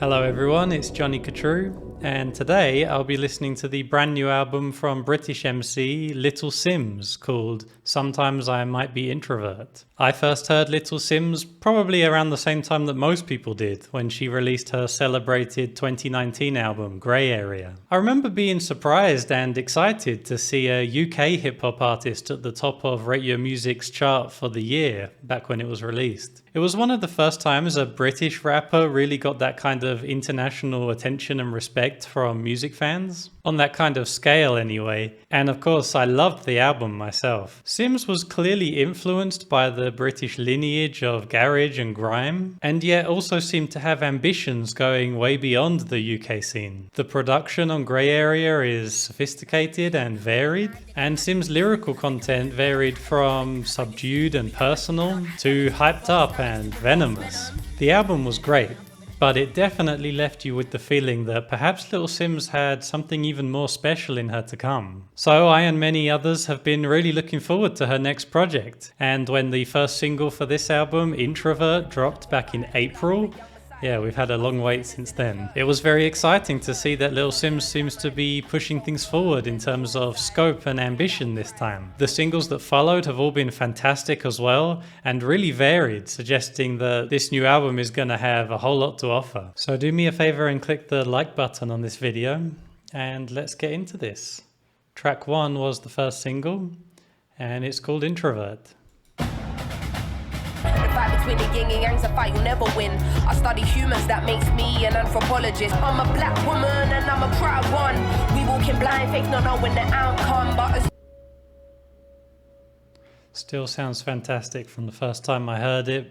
Hello everyone, it's Johnny 𝐒𝐻𝐿, and today I'll be listening to the brand new album from British MC Little Simz called Sometimes I Might Be Introvert. I first heard Little Simz probably around the same time that most people did, when she released her celebrated 2019 album Grey Area. I remember being surprised and excited to see a UK hip-hop artist at the top of Rate Your Music's chart for the year back when it was released. It was one of the first times a British rapper really got that kind of international attention and respect from music fans. On that kind of scale anyway. And of course I loved the album myself. Simz was clearly influenced by the British lineage of garage and grime, and yet also seemed to have ambitions going way beyond the UK scene. The production on Grey Area is sophisticated and varied, and Simz' lyrical content varied from subdued and personal to hyped up and venomous. The album was great, but it definitely left you with the feeling that perhaps Little Simz had something even more special in her to come. So I and many others have been really looking forward to her next project. And when the first single for this album, Introvert, dropped back in April, yeah, we've had a long wait since then. It was very exciting to see that Little Simz seems to be pushing things forward in terms of scope and ambition this time. The singles that followed have all been fantastic as well and really varied, suggesting that this new album is going to have a whole lot to offer. So do me a favor and click the like button on this video and let's get into this. Track 1 was the first single and it's called Introvert. Between the yin and yang's a fight you'll never win. I study humans, that makes me an anthropologist. I'm a black woman and I'm a proud one. We walk in blind faith, not knowing the outcome, but still sounds fantastic from the first time I heard it.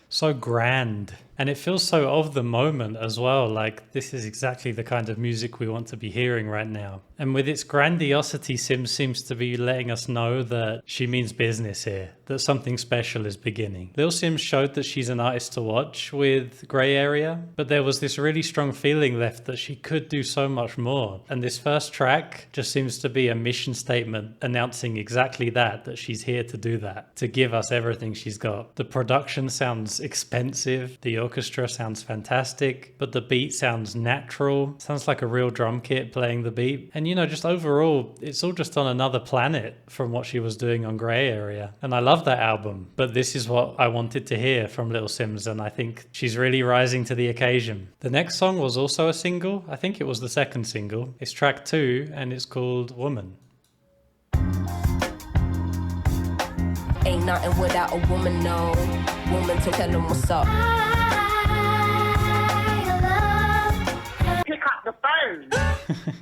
So grand. And it feels so of the moment as well, like this is exactly the kind of music we want to be hearing right now. And with its grandiosity, Simz seems to be letting us know that she means business here, that something special is beginning. Little Simz showed that she's an artist to watch with Grey Area, but there was this really strong feeling left that she could do so much more. And this first track just seems to be a mission statement announcing exactly that she's here to do that, to give us everything she's got. The production sounds expensive, the orchestra sounds fantastic, but the beat sounds natural. Sounds like a real drum kit playing the beat. And you know, just overall, it's all just on another planet from what she was doing on Grey Area. And I love that album, but this is what I wanted to hear from Little Simz, and I think she's really rising to the occasion. The next song was also a single. I think it was the second single. It's track 2 and it's called Woman. ain't nothing without a woman, no. Woman to tell them what's up. Pick up the phone.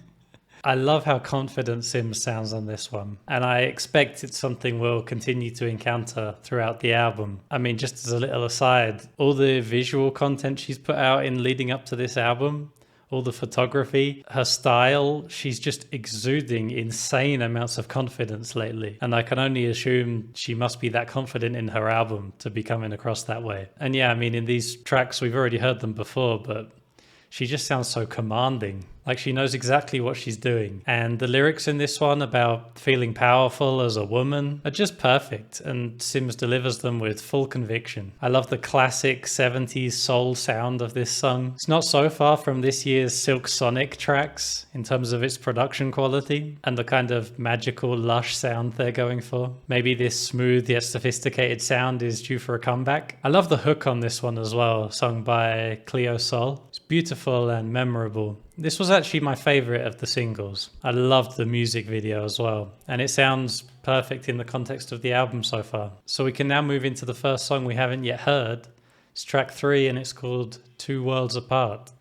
I love how confident Simz sounds on this one, and I expect it's something we'll continue to encounter throughout the album. I mean, just as a little aside, all the visual content she's put out in leading up to this album, all the photography, her style, she's just exuding insane amounts of confidence lately. And I can only assume she must be that confident in her album to be coming across that way. And yeah, I mean, in these tracks, we've already heard them before, but she just sounds so commanding. Like she knows exactly what she's doing. And the lyrics in this one about feeling powerful as a woman are just perfect. And Simz delivers them with full conviction. I love the classic 70s soul sound of this song. It's not so far from this year's Silk Sonic tracks in terms of its production quality and the kind of magical, lush sound they're going for. Maybe this smooth yet sophisticated sound is due for a comeback. I love the hook on this one as well, sung by 𝐒𝐢𝐬𝐳. It's beautiful and memorable. This was actually my favorite of the singles. I loved the music video as well, and it sounds perfect in the context of the album so far. So we can now move into the first song we haven't yet heard. It's track 3 and it's called 2 Worlds Apart.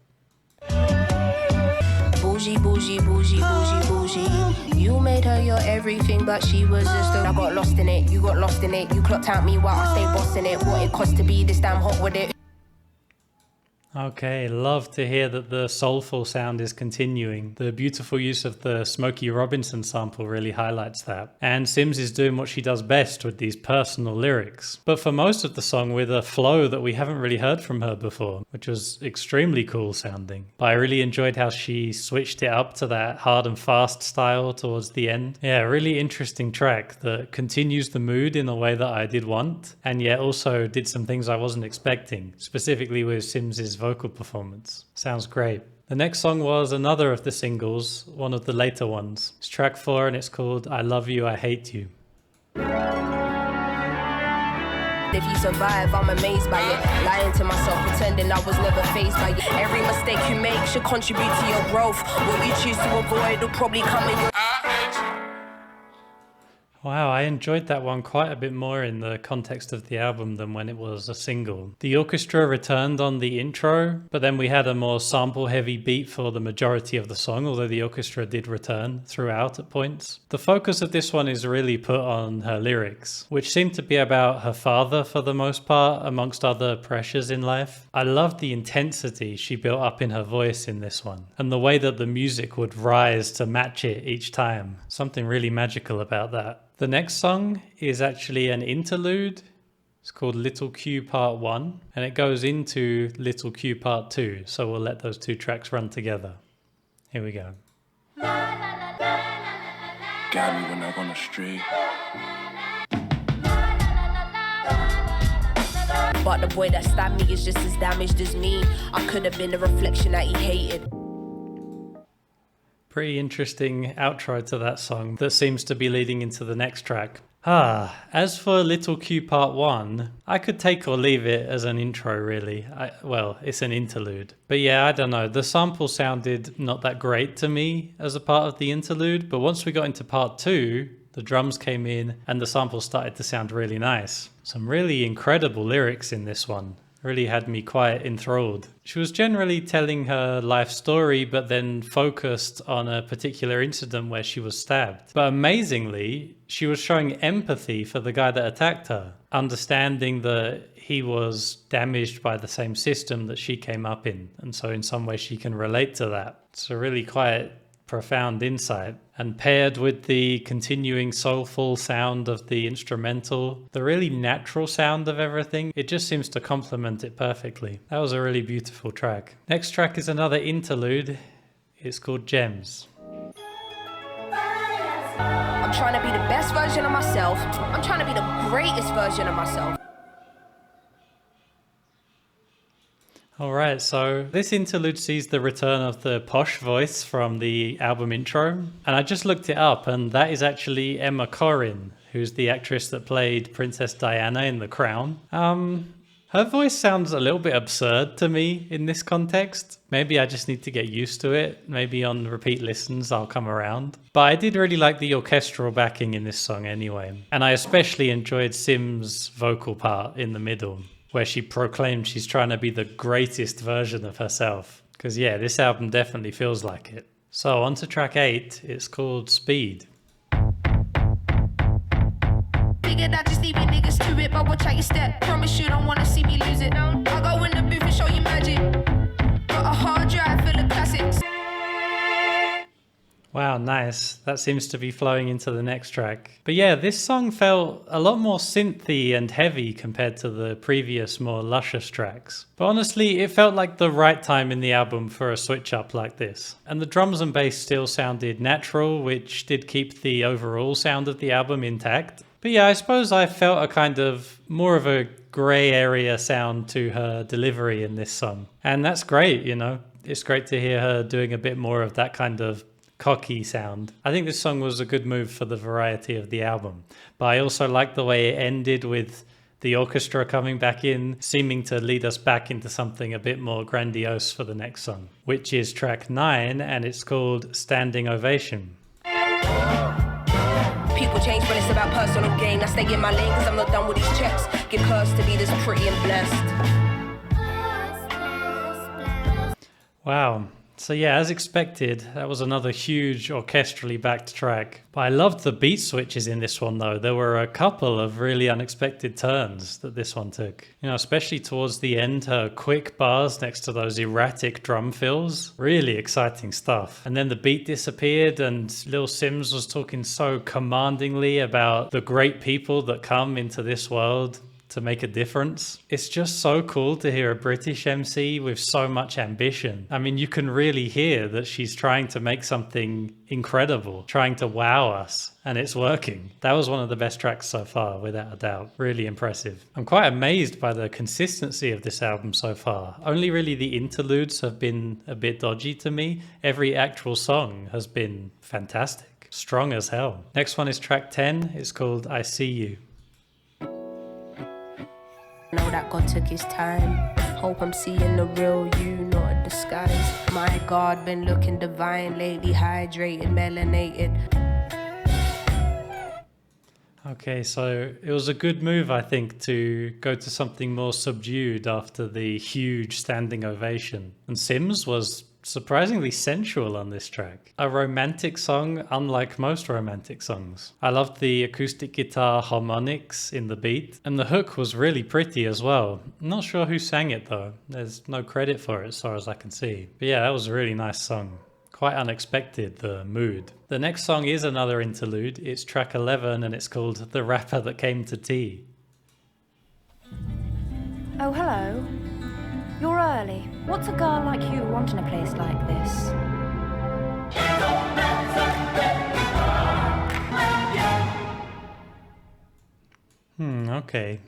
Bougie, bougie, bougie, bougie, bougie. You made her your everything, but she was just I got lost in it, you got lost in it. You clocked out me while I stay bossing it. What it cost to be this damn hot with it. Okay, love to hear that the soulful sound is continuing. The beautiful use of the Smokey Robinson sample really highlights that. And Simz is doing what she does best with these personal lyrics. But for most of the song with a flow that we haven't really heard from her before, which was extremely cool sounding. But I really enjoyed how she switched it up to that hard and fast style towards the end. Yeah, really interesting track that continues the mood in a way that I did want, and yet also did some things I wasn't expecting, specifically with Simz's vocal performance. Sounds great. The next song was another of the singles, one of the later ones. It's track 4 and it's called I Love You, I Hate You. If you survive, I'm amazed by it. Lying to myself, pretending I was never faced by it. Every mistake you make should contribute to your growth. What you choose to avoid will probably come in your... Wow, I enjoyed that one quite a bit more in the context of the album than when it was a single. The orchestra returned on the intro, but then we had a more sample-heavy beat for the majority of the song, although the orchestra did return throughout at points. The focus of this one is really put on her lyrics, which seem to be about her father for the most part, amongst other pressures in life. I loved the intensity she built up in her voice in this one, and the way that the music would rise to match it each time. Something really magical about that. The next song is actually an interlude. It's called Little Q Part 1 and it goes into Little Q Part 2. So we'll let those two tracks run together. Here we go. Got me when I went astray. But the boy that stabbed me is just as damaged as me. I could have been the reflection that he hated. Pretty interesting outro to that song that seems to be leading into the next track. As for Little Q Part 1, I could take or leave it as an intro really. Well, it's an interlude. But yeah, I don't know. The sample sounded not that great to me as a part of the interlude, but once we got into Part 2, the drums came in and the sample started to sound really nice. Some really incredible lyrics in this one. Really had me quite enthralled. She was generally telling her life story, but then focused on a particular incident where she was stabbed. But amazingly, she was showing empathy for the guy that attacked her, understanding that he was damaged by the same system that she came up in. And so in some way she can relate to that. It's a really quite profound insight, and paired with the continuing soulful sound of the instrumental, the really natural sound of everything, it just seems to complement it perfectly. That was a really beautiful track. Next track is another interlude. It's called Gems. I'm trying to be the best version of myself. I'm trying to be the greatest version of myself. Alright, so this interlude sees the return of the posh voice from the album intro, and I just looked it up and that is actually Emma Corrin, who's the actress that played Princess Diana in The Crown. Her voice sounds a little bit absurd to me in this context. Maybe I just need to get used to it. Maybe on repeat listens I'll come around. But I did really like the orchestral backing in this song anyway, and I especially enjoyed Simz' vocal part in the middle, where she proclaimed she's trying to be the greatest version of herself. Because yeah, this album definitely feels like it. So on to track 8, it's called Speed. Figured I just leave you niggas to it, but watch how you step. Promise you don't wanna see me lose it. I'll go in the booth and show you magic. Got a hard drive full of classics. Wow, nice. That seems to be flowing into the next track. But yeah, this song felt a lot more synthy and heavy compared to the previous more luscious tracks. But honestly, it felt like the right time in the album for a switch up like this. And the drums and bass still sounded natural, which did keep the overall sound of the album intact. But yeah, I suppose I felt a kind of more of a grey area sound to her delivery in this song. And that's great, you know. It's great to hear her doing a bit more of that kind of cocky sound. I think this song was a good move for the variety of the album, but I also like the way it ended with the orchestra coming back in, seeming to lead us back into something a bit more grandiose for the next song, which is track 9 and it's called Standing Ovation. People change when it's about personal gain. I stay in my lane cause I'm not done with these checks. Give curse to be this pretty and blessed. Wow. So yeah, as expected, that was another huge orchestrally backed track. But I loved the beat switches in this one though. There were a couple of really unexpected turns that this one took. You know, especially towards the end, her quick bars next to those erratic drum fills. Really exciting stuff. And then the beat disappeared and Little Simz was talking so commandingly about the great people that come into this world. to make a difference. It's just so cool to hear a British MC with so much ambition. I mean, you can really hear that she's trying to make something incredible, trying to wow us, and it's working. That was one of the best tracks so far, without a doubt. Really impressive. I'm quite amazed by the consistency of this album so far. Only really the interludes have been a bit dodgy to me. Every actual song has been fantastic. Strong as hell. Next one is track 10. It's called I See You. Know that God took his time. Hope I'm seeing the real you, not a disguise. My God, been looking divine lately, hydrated, melanated. Okay, so it was a good move, I think, to go to something more subdued after the huge standing ovation. And Simz was surprisingly sensual on this track. A romantic song, unlike most romantic songs. I loved the acoustic guitar harmonics in the beat, and the hook was really pretty as well. I'm not sure who sang it though. There's no credit for it as far as I can see. But yeah, that was a really nice song. Quite unexpected, the mood. The next song is another interlude. It's track 11 and it's called The Rapper That Came to Tea. Oh, hello. You're early. What's a girl like you want in a place like this? Okay.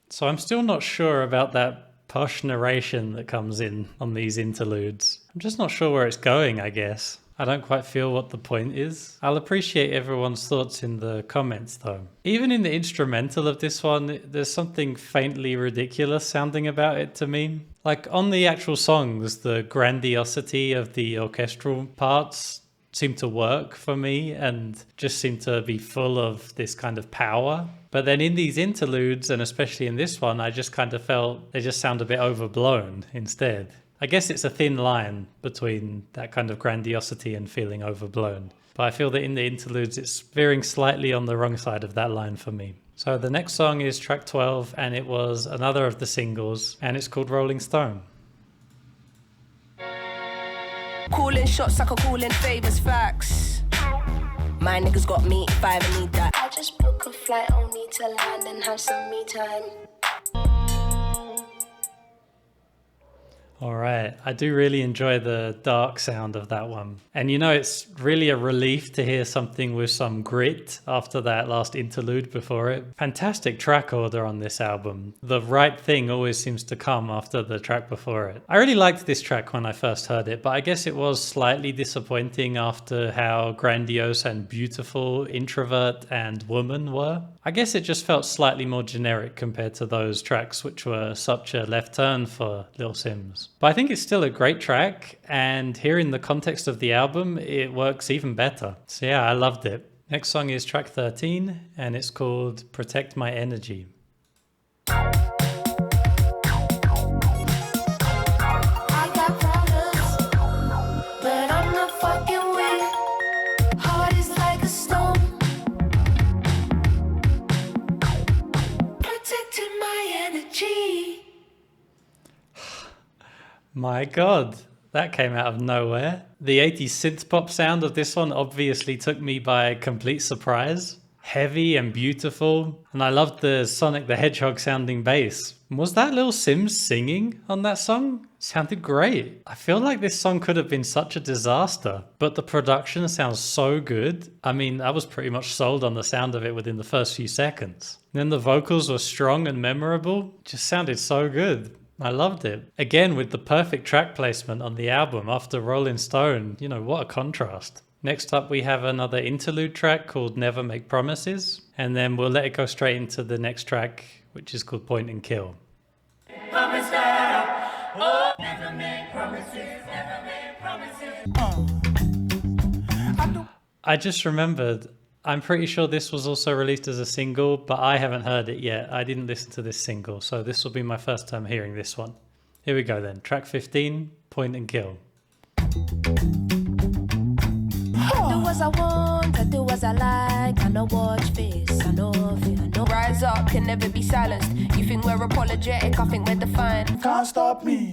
So I'm still not sure about that posh narration that comes in on these interludes. I'm just not sure where it's going, I guess. I don't quite feel what the point is. I'll appreciate everyone's thoughts in the comments though. Even in the instrumental of this one, there's something faintly ridiculous sounding about it to me. Like on the actual songs, the grandiosity of the orchestral parts seem to work for me and just seem to be full of this kind of power. But then in these interludes, and especially in this one, I just kind of felt they just sound a bit overblown instead. I guess it's a thin line between that kind of grandiosity and feeling overblown. But I feel that in the interludes, it's veering slightly on the wrong side of that line for me. So the next song is track 12, and it was another of the singles, and it's called Rollin Stone. Calling shots like a calling favors, facts. My niggas got me if I ever need that. I just book a flight, I'll need to land and have some me time. All right, I do really enjoy the dark sound of that one. And you know, it's really a relief to hear something with some grit after that last interlude before it. Fantastic track order on this album. The right thing always seems to come after the track before it. I really liked this track when I first heard it, but I guess it was slightly disappointing after how grandiose and beautiful Introvert and Woman were. I guess it just felt slightly more generic compared to those tracks, which were such a left turn for Little Simz. But I think it's still a great track, and here in the context of the album, it works even better. So yeah, I loved it. Next song is track 13, and it's called Protect My Energy. My God, that came out of nowhere. The 80s synth pop sound of this one obviously took me by complete surprise. Heavy and beautiful, and I loved the Sonic the Hedgehog sounding bass. Was that Little Simz singing on that song? Sounded great. I feel like this song could have been such a disaster, but the production sounds so good. I mean, I was pretty much sold on the sound of it within the first few seconds. And then the vocals were strong and memorable. Just sounded so good. I loved it. Again, with the perfect track placement on the album after Rollin Stone. You know, what a contrast. Next up, we have another interlude track called Never Make Promises. And then we'll let it go straight into the next track, which is called Point and Kill. Promise that, oh, never make promises, never make promises. I just remembered, I'm pretty sure this was also released as a single, but I haven't heard it yet. I didn't listen to this single, so this will be my first time hearing this one. Here we go then. Track 15, Point and Kill. Do as I want, I do as I like. I know watch this, I know fear, I know. Rise up, can never be silenced. You think we're apologetic, I think we're defiant. Can't stop me.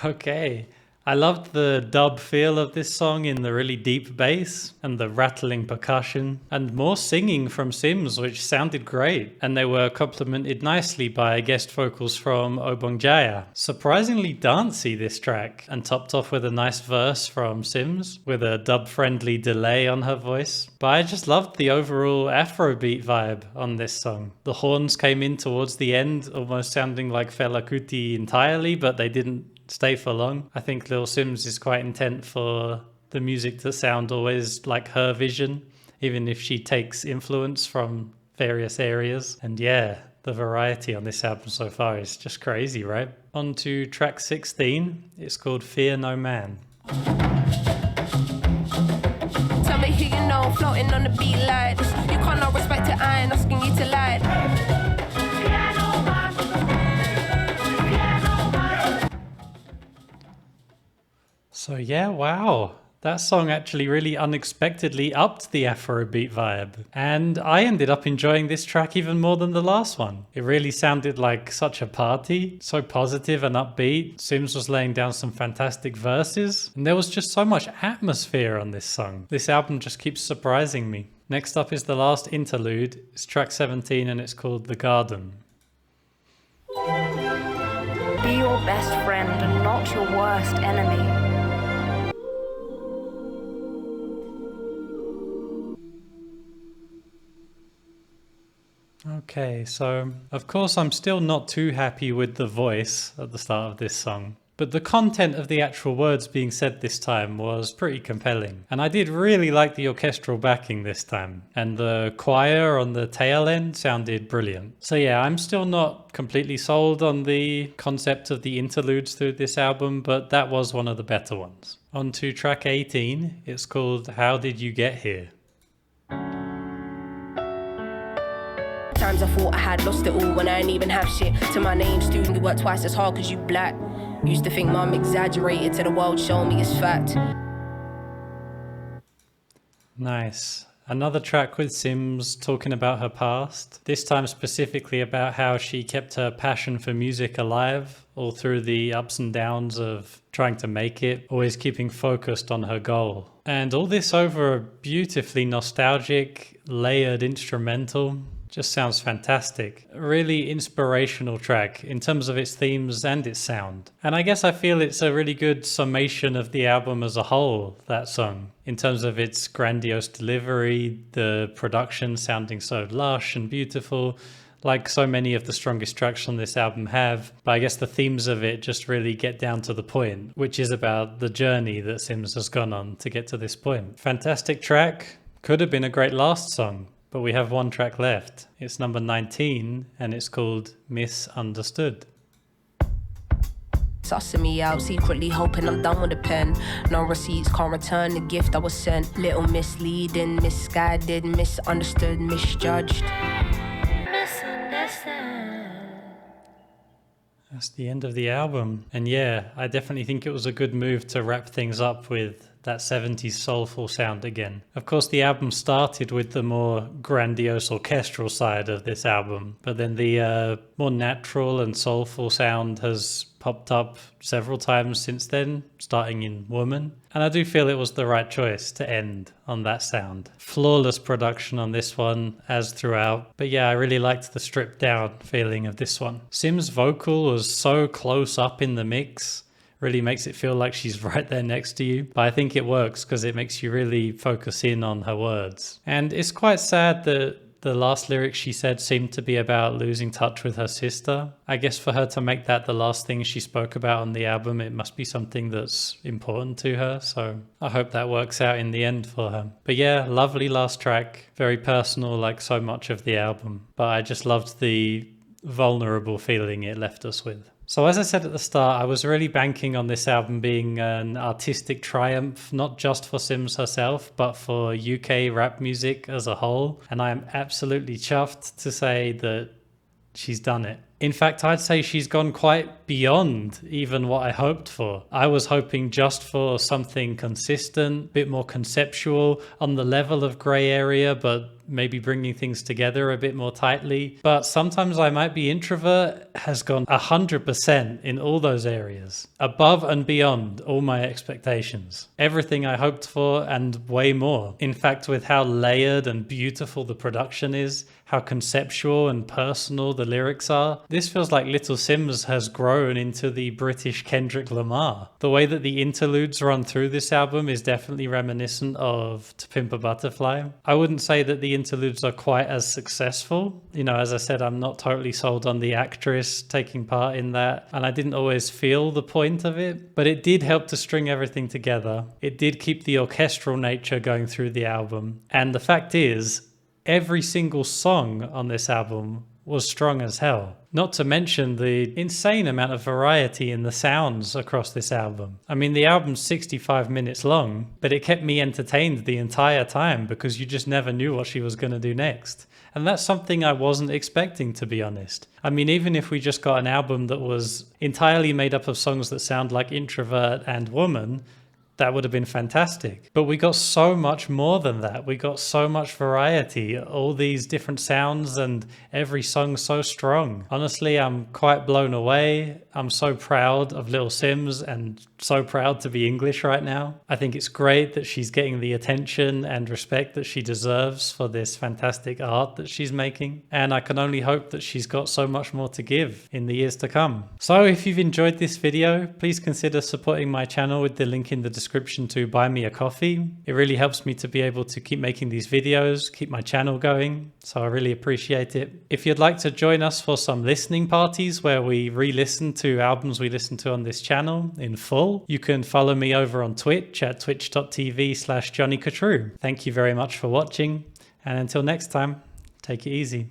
Okay. I loved the dub feel of this song in the really deep bass and the rattling percussion and more singing from 𝐿𝐶𝐻𝐿, which sounded great. And they were complemented nicely by guest vocals from 𝐒𝐿𝐵𝐭. Surprisingly dancey this track, and topped off with a nice verse from 𝐿𝐶𝐻 with a dub-friendly delay on her voice. But I just loved the overall Afrobeat vibe on this song. The horns came in towards the end, almost sounding like Fela Kuti entirely, but they didn't stay for long. I think Little Simz is quite intent for the music to sound always like her vision, even if she takes influence from various areas. And yeah, the variety on this album so far is just crazy, right? On to track 16. It's called Fear No Man. Tell me who you know, floating on the beat like this. You can't not respect it, I ain't asking you to lie. So yeah, wow. That song actually really unexpectedly upped the Afrobeat vibe. And I ended up enjoying this track even more than the last one. It really sounded like such a party, so positive and upbeat. 𝐿𝐶𝐻𝐿 was laying down some fantastic verses. And there was just so much atmosphere on this song. This album just keeps surprising me. Next up is the last interlude. It's track 17 and it's called The Garden. Be your best friend and not your worst enemy. Okay, so of course I'm still not too happy with the voice at the start of this song, but the content of the actual words being said this time was pretty compelling. And I did really like the orchestral backing this time, and the choir on the tail end sounded brilliant. So yeah, I'm still not completely sold on the concept of the interludes through this album, but that was one of the better ones. On to track 18, it's called How Did You Get Here? Times I thought I had lost it all when I ain't even have shit to my name. Student, you work twice as hard cause you black. Used to think mum exaggerated to the world, show me it's fact. Nice. Another track with 𝐿𝐶𝐻𝐿 talking about her past, this time specifically about how she kept her passion for music alive all through the ups and downs of trying to make it, always keeping focused on her goal. And all this over a beautifully nostalgic, layered instrumental. Just sounds fantastic. A really inspirational track in terms of its themes and its sound. And I guess I feel it's a really good summation of the album as a whole, that song. In terms of its grandiose delivery, the production sounding so lush and beautiful, like so many of the strongest tracks on this album have. But I guess the themes of it just really get down to the point, which is about the journey that 𝐿𝐶𝐻𝐿 has gone on to get to this point. Fantastic track. Could have been a great last song. But we have one track left. It's number 19 and it's called Misunderstood. Sussing me out, secretly hoping I'm done with the pen. No receipts, can't return the gift I was sent. Little misleading, misguided, misunderstood, misjudged. That's the end of the album. And yeah, I definitely think it was a good move to wrap things up with that 70s soulful sound again. Of course, the album started with the more grandiose orchestral side of this album, but then the more natural and soulful sound has popped up several times since then, starting in Woman. And I do feel it was the right choice to end on that sound. Flawless production on this one, as throughout. But yeah, I really liked the stripped down feeling of this one. 𝐿𝐶𝐻𝐿's vocal was so close up in the mix. Really makes it feel like she's right there next to you. But I think it works because it makes you really focus in on her words. And it's quite sad that the last lyrics she said seemed to be about losing touch with her sister. I guess for her to make that the last thing she spoke about on the album, it must be something that's important to her. So I hope that works out in the end for her. But yeah, lovely last track. Very personal, like so much of the album. But I just loved the vulnerable feeling it left us with. So as I said at the start, I was really banking on this album being an artistic triumph, not just for 𝐿𝐶𝐻𝐿 herself, but for UK rap music as a whole. And I am absolutely chuffed to say that she's done it. In fact, I'd say she's gone quite beyond even what I hoped for. I was hoping just for something consistent, a bit more conceptual on the level of Grey Area, but maybe bringing things together a bit more tightly. But Sometimes I Might Be Introvert has gone 100% in all those areas, above and beyond all my expectations. Everything I hoped for and way more. In fact, with how layered and beautiful the production is, how conceptual and personal the lyrics are, this feels like Little Simz has grown into the British Kendrick Lamar. The way that the interludes run through this album is definitely reminiscent of To Pimp a Butterfly. I wouldn't say that the interludes are quite as successful. You know, as I said, I'm not totally sold on the actress taking part in that, and I didn't always feel the point of it, but it did help to string everything together. It did keep the orchestral nature going through the album, and the fact is, every single song on this album was strong as hell. Not to mention the insane amount of variety in the sounds across this album. I mean, the album's 65 minutes long, but it kept me entertained the entire time because you just never knew what she was going to do next. And that's something I wasn't expecting, to be honest. I mean, even if we just got an album that was entirely made up of songs that sound like Introvert and Woman, that would have been fantastic. But we got so much more than that. We got so much variety, all these different sounds, and every song so strong. Honestly, I'm quite blown away. I'm so proud of Little Simz and so proud to be English right now. I think it's great that she's getting the attention and respect that she deserves for this fantastic art that she's making. And I can only hope that she's got so much more to give in the years to come. So if you've enjoyed this video, please consider supporting my channel with the link in the description to buy me a coffee. It really helps me to be able to keep making these videos, keep my channel going. So I really appreciate it. If you'd like to join us for some listening parties where we re-listen to albums we listen to on this channel in full, you can follow me over on Twitch at twitch.tv/𝐒𝐿𝐴𝐻𝐿𝐴. Thank you very much for watching, and until next time, take it easy.